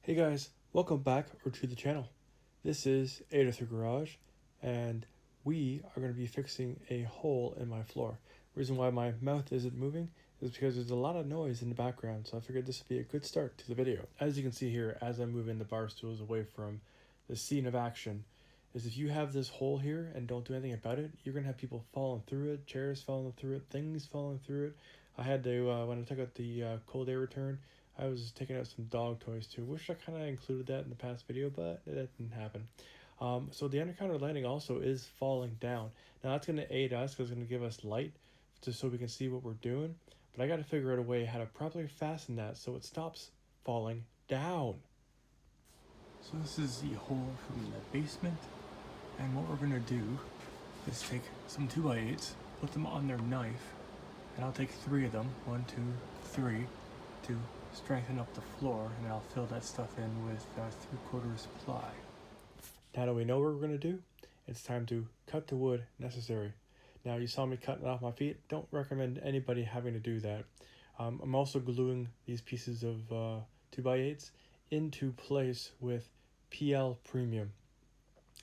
Hey guys, welcome back or to the channel. This is A3 Garage, and we are going to be fixing a hole in my floor. Reason why my mouth isn't moving is because there's a lot of noise in the background, so I figured this would be a good start to the video. As you can see here, as I'm moving the bar stools away from the scene of action, is if you have this hole here and don't do anything about it, you're going to have people falling through it, chairs falling through it, things falling through it. I had to, when I took out the cold air return, I was taking out some dog toys too. Wish I kind of included that in the past video, but that didn't happen. So the undercounter lighting also is falling down. Now that's going to aid us because it's going to give us light just so we can see what we're doing. But I got to figure out a way how to properly fasten that so it stops falling down. So this is the hole from the basement. And what we're going to do is take some 2x8s, put them on their knife, and I'll take 3 of them, 1, 2, 3, to strengthen up the floor, and then I'll fill that stuff in with 3/4 ply. Now that we know what we're going to do, it's time to cut the wood necessary. Now you saw me cutting off my feet. Don't recommend anybody having to do that. I'm also gluing these pieces of 2x8s into place with PL Premium.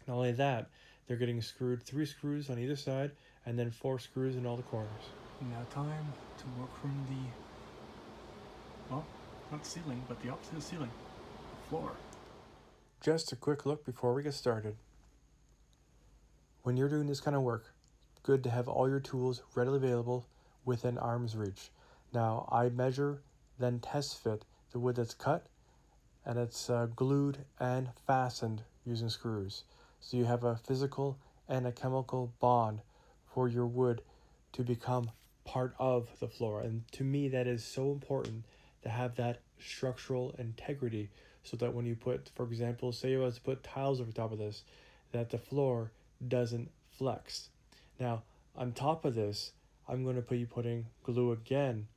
Not only that, they're getting screwed 3 screws on either side and then 4 screws in all the corners. Now time to work from the, well, not ceiling, but the opposite of ceiling, the floor. Just a quick look before we get started. When you're doing this kind of work, good to have all your tools readily available within arm's reach. Now I measure, then test fit the wood that's cut, and it's glued and fastened using screws. So you have a physical and a chemical bond for your wood to become part of the floor. And to me, that is so important to have that structural integrity so that when you put, for example, say you was to put tiles over top of this, that the floor doesn't flex. Now, on top of this, I'm going to be putting glue again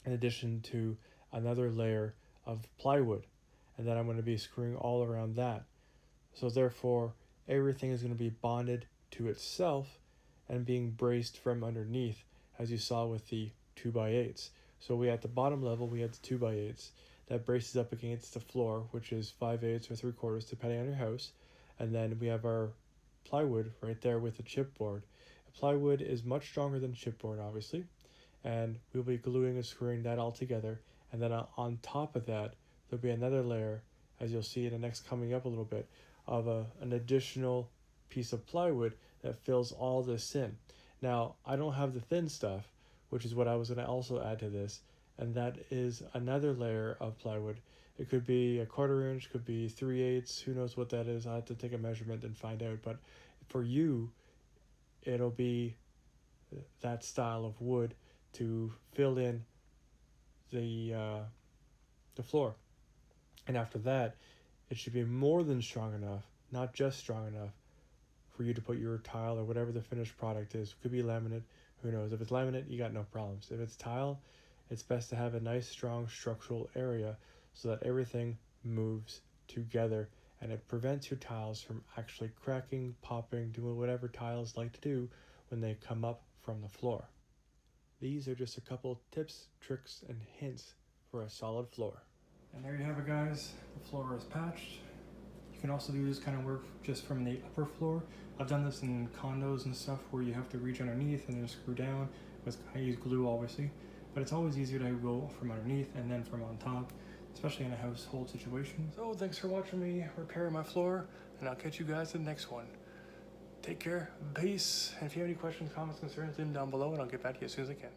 in addition to another layer of plywood. And then I'm going to be screwing all around that. So therefore, everything is going to be bonded to itself and being braced from underneath, as you saw with the 2x8s. So we at the bottom level, we had the 2x8s that braces up against the floor, which is 5/8 or 3/4, depending on your house. And then we have our plywood right there with the chipboard. Plywood is much stronger than chipboard, obviously. And we'll be gluing and screwing that all together. And then on top of that, there'll be another layer, as you'll see in the next coming up a little bit, of an additional piece of plywood that fills all this in. Now, I don't have the thin stuff, which is what I was going to also add to this, and that is another layer of plywood. It could be a 1/4 inch, could be 3/8, who knows what that is. I have to take a measurement and find out, but for you, it'll be that style of wood to fill in the floor. And after that, it should be more than strong enough, not just strong enough, for you to put your tile or whatever the finished product is. It could be laminate, who knows. If it's laminate, you got no problems. If it's tile, it's best to have a nice strong structural area so that everything moves together and it prevents your tiles from actually cracking, popping, doing whatever tiles like to do when they come up from the floor. These are just a couple tips, tricks, and hints for a solid floor. And there you have it, guys. The floor is patched. You can also do this kind of work just from the upper floor. I've done this in condos and stuff where you have to reach underneath and then screw down. I use glue, obviously, but it's always easier to go from underneath and then from on top, especially in a household situation. So thanks for watching me repairing my floor, and I'll catch you guys in the next one. Take care, peace, and if you have any questions, comments, concerns, leave them down below, and I'll get back to you as soon as I can.